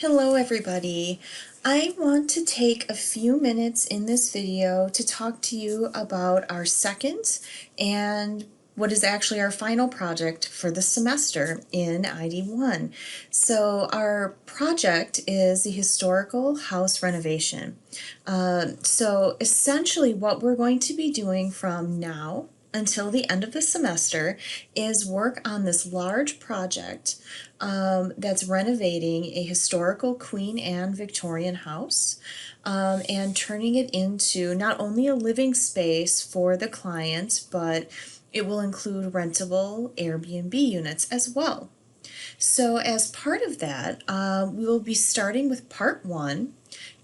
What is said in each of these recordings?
Hello everybody. I want to take a few minutes in this video to talk to you about our second and what is actually our final project for the semester in ID1. So our project is the historical house renovation. So essentially what we're going to be doing from now until the end of the semester is work on this large project that's renovating a historical Queen Anne Victorian house and turning it into not only a living space for the client, but it will include rentable Airbnb units as well. So as part of that, we will be starting with part one,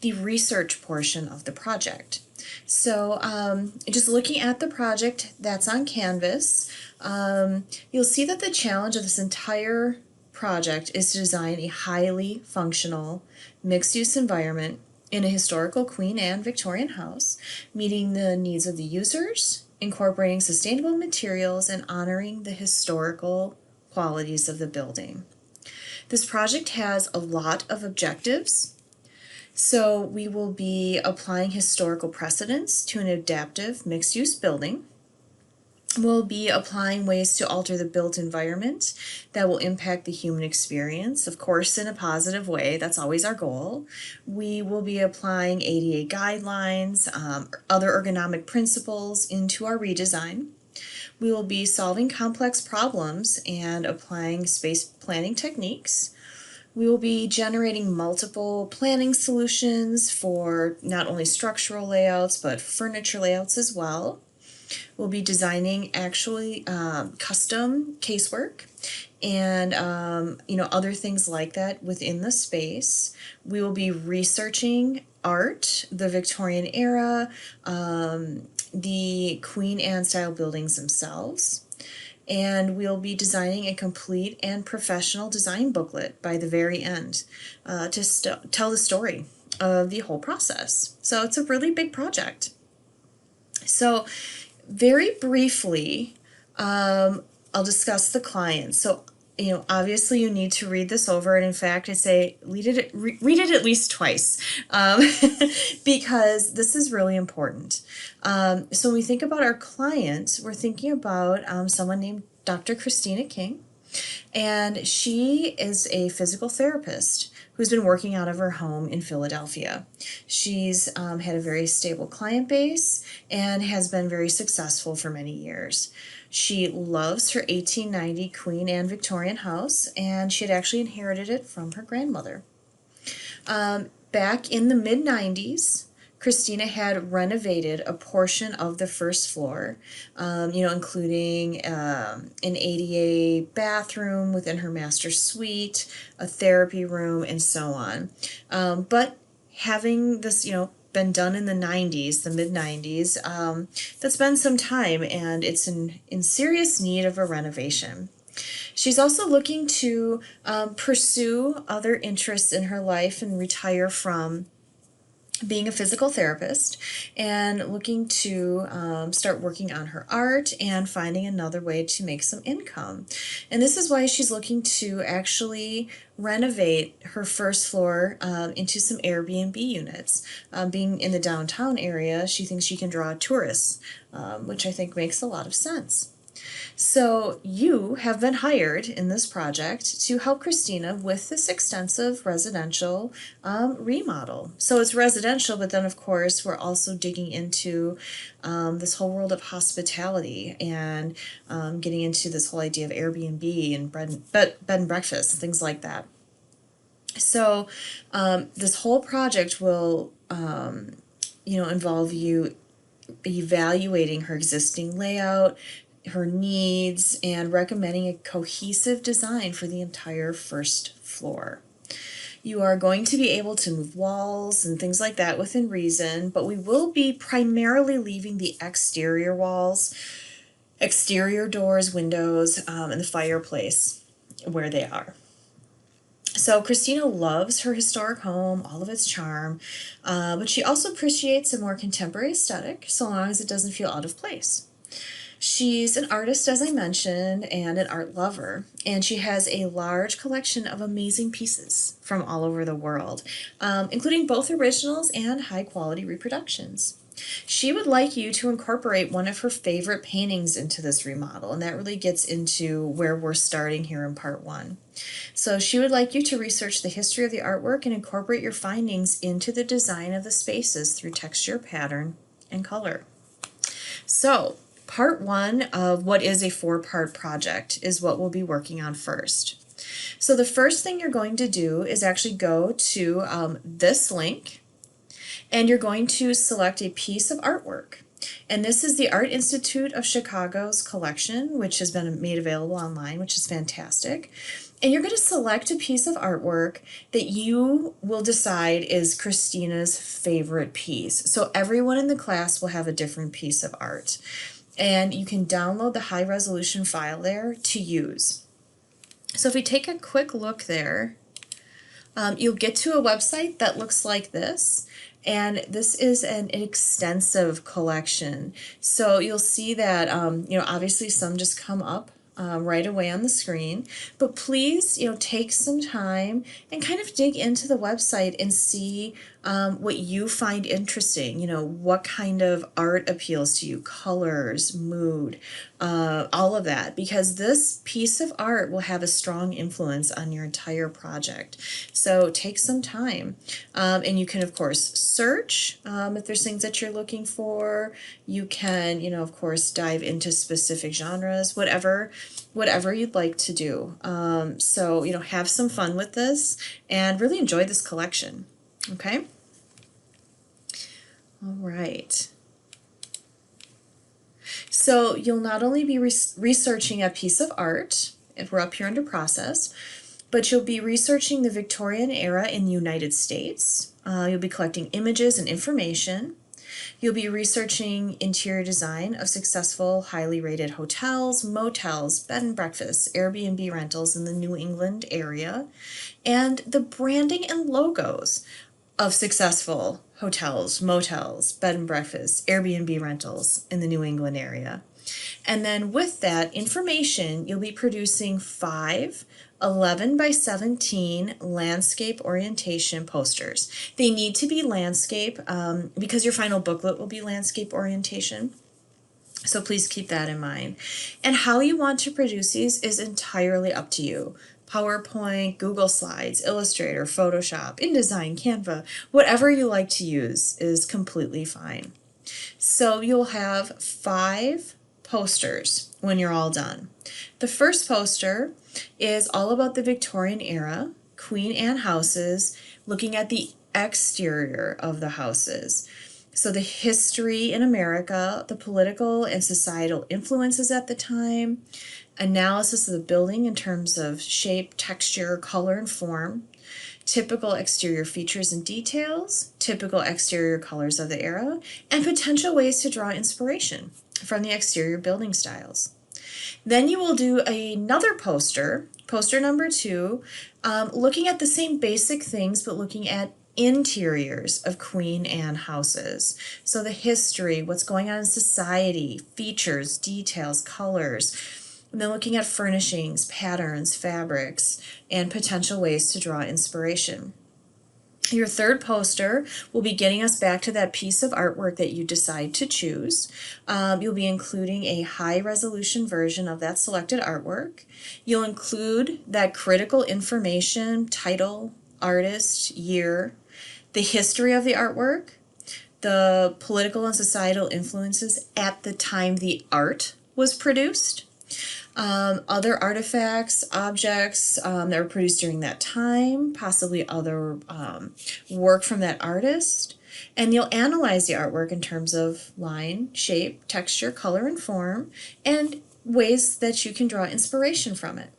the research portion of the project. So just looking at the project that's on Canvas, you'll see that the challenge of this entire project is to design a highly functional mixed-use environment in a historical Queen Anne Victorian house, meeting the needs of the users, incorporating sustainable materials, and honoring the historical qualities of the building. This project has a lot of objectives. So we will be applying historical precedents to an adaptive mixed-use building. We'll be applying ways to alter the built environment that will impact the human experience, of course, in a positive way. That's always our goal. We will be applying ADA guidelines, other ergonomic principles into our redesign. We will be solving complex problems and applying space planning techniques. We will be generating multiple planning solutions for not only structural layouts, but furniture layouts as well. We'll be designing actually custom casework and other things like that within the space. We will be researching art, the Victorian era, the Queen Anne style buildings themselves. And we'll be designing a complete and professional design booklet by the very end to tell the story of the whole process. So it's a really big project. So very briefly, I'll discuss the client. So, obviously you need to read this over, and in fact, I say read it at least twice because this is really important. So when we think about our client, we're thinking about someone named Dr. Christina King, and she is a physical therapist who's been working out of her home in Philadelphia. She's had a very stable client base and has been very successful for many years. She loves her 1890 Queen Anne Victorian house, and she had actually inherited it from her grandmother. Back in the mid-90s, Christina had renovated a portion of the first floor, including an ADA bathroom within her master suite, a therapy room, and so on. But having this, been done in the 90s, the mid-90s, that's been some time, and it's in serious need of a renovation. She's also looking to pursue other interests in her life and retire from being a physical therapist and looking to start working on her art and finding another way to make some income. And this is why she's looking to actually renovate her first floor into some Airbnb units. Being in the downtown area, she thinks she can draw tourists, which I think makes a lot of sense. So you have been hired in this project to help Christina with this extensive residential remodel. So it's residential, but then of course we're also digging into this whole world of hospitality and getting into this whole idea of Airbnb and bed and breakfast and things like that. So this whole project will involve you evaluating her existing layout, her needs, and recommending a cohesive design for the entire first floor. You are going to be able to move walls and things like that within reason, but we will be primarily leaving the exterior walls, exterior doors, windows, and the fireplace where they are. So Christina loves her historic home, all of its charm, but she also appreciates a more contemporary aesthetic so long as it doesn't feel out of place. She's an artist, as I mentioned, and an art lover, and she has a large collection of amazing pieces from all over the world, including both originals and high-quality reproductions. She would like you to incorporate one of her favorite paintings into this remodel, and that really gets into where we're starting here in part one. So she would like you to research the history of the artwork and incorporate your findings into the design of the spaces through texture, pattern, and color. So part one of what is a four-part project is what we'll be working on first. So the first thing you're going to do is actually go to this link, and you're going to select a piece of artwork. And this is the Art Institute of Chicago's collection, which has been made available online, which is fantastic. And you're going to select a piece of artwork that you will decide is Christina's favorite piece. So everyone in the class will have a different piece of art. And you can download the high resolution file there to use. So if we take a quick look there, you'll get to a website that looks like this. And this is an extensive collection. So you'll see that, obviously some just come up right away on the screen. But please, take some time and kind of dig into the website and see what you find interesting. What kind of art appeals to you, colors, mood, all of that. Because this piece of art will have a strong influence on your entire project. So take some time. And you can, of course, search if there's things that you're looking for. You can, of course, dive into specific genres, whatever you'd like to do. So, have some fun with this and really enjoy this collection. Okay? All right. So you'll not only be researching a piece of art, if we're up here under process, but you'll be researching the Victorian era in the United States. You'll be collecting images and information. You'll be researching interior design of successful, highly rated hotels, motels, bed and breakfasts, Airbnb rentals in the New England area, and the branding and logos of successful hotels, motels, bed and breakfasts, Airbnb rentals in the New England area. And then with that information, you'll be producing 5 11 by 17 landscape orientation posters. They need to be landscape because your final booklet will be landscape orientation. So please keep that in mind. And how you want to produce these is entirely up to you. PowerPoint, Google Slides, Illustrator, Photoshop, InDesign, Canva, whatever you like to use is completely fine. So you'll have 5 posters when you're all done. The first poster is all about the Victorian era, Queen Anne houses, looking at the exterior of the houses. So the history in America, the political and societal influences at the time, analysis of the building in terms of shape, texture, color, and form, typical exterior features and details, typical exterior colors of the era, and potential ways to draw inspiration from the exterior building styles. Then you will do another poster, poster number 2, looking at the same basic things, but looking at interiors of Queen Anne houses. So the history, what's going on in society, features, details, colors, and then looking at furnishings, patterns, fabrics, and potential ways to draw inspiration. Your third poster will be getting us back to that piece of artwork that you decide to choose. You'll be including a high resolution version of that selected artwork. You'll include that critical information, title, artist, year, the history of the artwork, the political and societal influences at the time the art was produced, other artifacts, objects that were produced during that time, possibly other work from that artist. And you'll analyze the artwork in terms of line, shape, texture, color, and form, and ways that you can draw inspiration from it.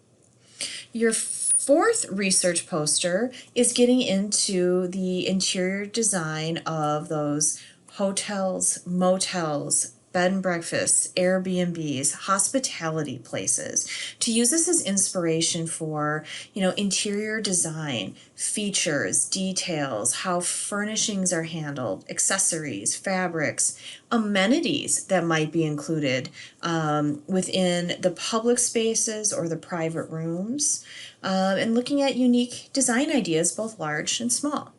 Your fourth research poster is getting into the interior design of those hotels, motels, bed and breakfasts, Airbnbs, hospitality places, to use this as inspiration for, interior design, features, details, how furnishings are handled, accessories, fabrics, amenities that might be included within the public spaces or the private rooms, and looking at unique design ideas, both large and small.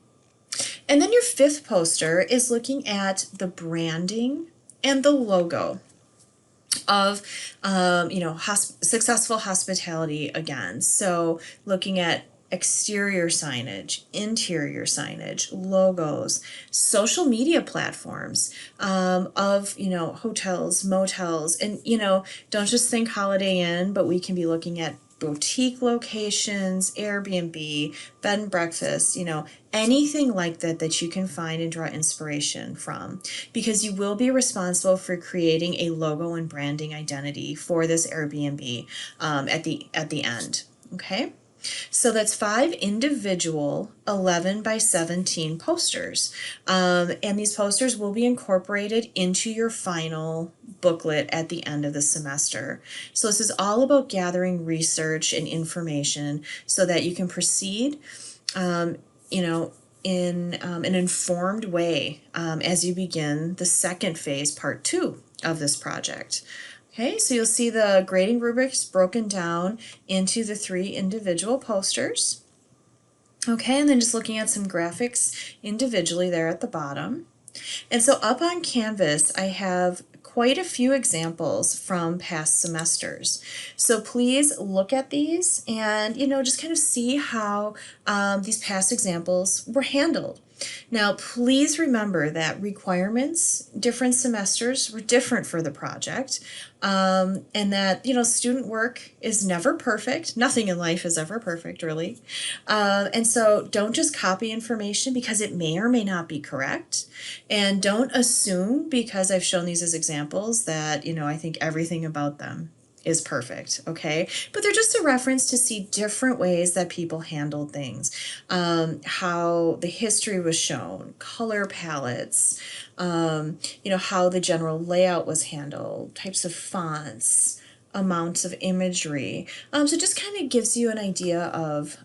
And then your fifth poster is looking at the branding and the logo of, successful hospitality again. So looking at exterior signage, interior signage, logos, social media platforms of, hotels, motels, and, don't just think Holiday Inn, but we can be looking at boutique locations, Airbnb, bed and breakfast, anything like that that you can find and draw inspiration from, because you will be responsible for creating a logo and branding identity for this Airbnb at the end. Okay. So that's 5 individual 11 by 17 posters. And these posters will be incorporated into your final booklet at the end of the semester. So this is all about gathering research and information so that you can proceed, in an informed way as you begin the second phase, part 2 of this project. Okay, so you'll see the grading rubrics broken down into the 3 individual posters. Okay, and then just looking at some graphics individually there at the bottom. And so up on Canvas, I have quite a few examples from past semesters. So please look at these and, just kind of see how these past examples were handled. Now, please remember that requirements, different semesters were different for the project, and that, student work is never perfect. Nothing in life is ever perfect, really. And so don't just copy information because it may or may not be correct. And don't assume, because I've shown these as examples, that, I think everything about them is perfect, okay? But they're just a reference to see different ways that people handled things, how the history was shown, color palettes, how the general layout was handled, types of fonts, amounts of imagery. So it just kind of gives you an idea of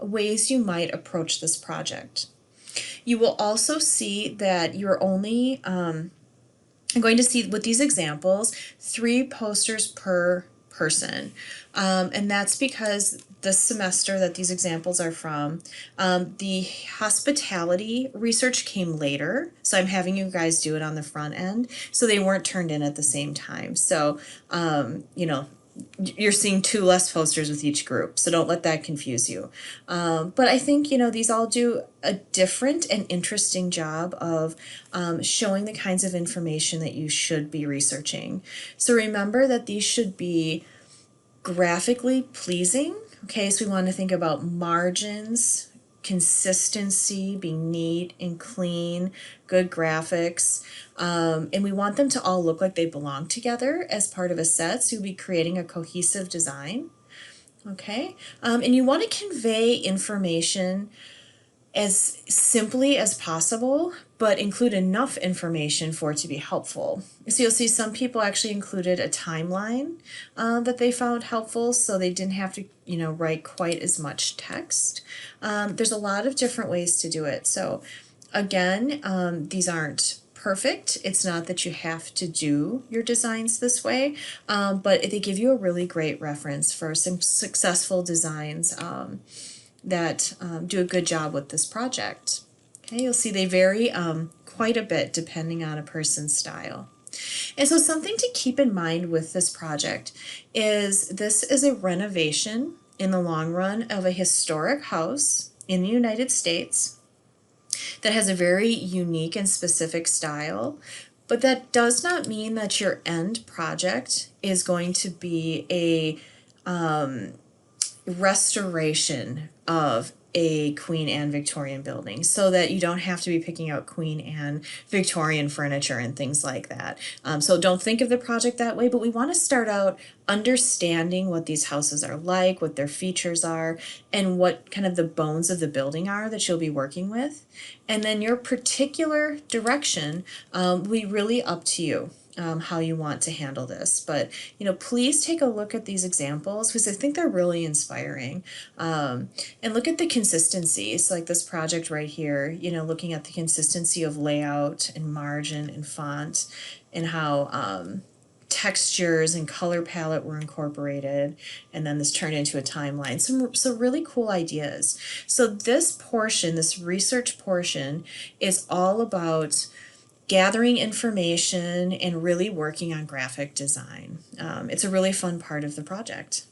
ways you might approach this project. You will also see that you're only I'm going to see with these examples 3 posters per person, and that's because the semester that these examples are from, the hospitality research came later, so I'm having you guys do it on the front end, so they weren't turned in at the same time. So you're seeing 2 less posters with each group, so don't let that confuse you. But I think, these all do a different and interesting job of showing the kinds of information that you should be researching. So remember that these should be graphically pleasing. Okay, so we want to think about margins, consistency, being neat and clean, good graphics, and we want them to all look like they belong together as part of a set, so you'll be creating a cohesive design. Okay, and you want to convey information as simply as possible, but include enough information for it to be helpful. So you'll see some people actually included a timeline that they found helpful, so they didn't have to, write quite as much text. There's a lot of different ways to do it. So again, these aren't perfect. It's not that you have to do your designs this way, but they give you a really great reference for some successful designs that do a good job with this project. Okay, you'll see they vary quite a bit depending on a person's style. And so something to keep in mind with this project is this is a renovation in the long run of a historic house in the United States that has a very unique and specific style, but that does not mean that your end project is going to be a restoration of a Queen Anne Victorian building, so that you don't have to be picking out Queen Anne Victorian furniture and things like that. So don't think of the project that way, but we want to start out understanding what these houses are like, what their features are, and what kind of the bones of the building are that you'll be working with. And then your particular direction will be really up to you. how you want to handle this. But, please take a look at these examples because I think they're really inspiring. And look at the consistencies, like this project right here, looking at the consistency of layout and margin and font and how textures and color palette were incorporated, and then this turned into a timeline. Some really cool ideas. So this portion, this research portion, is all about gathering information and really working on graphic design. It's a really fun part of the project.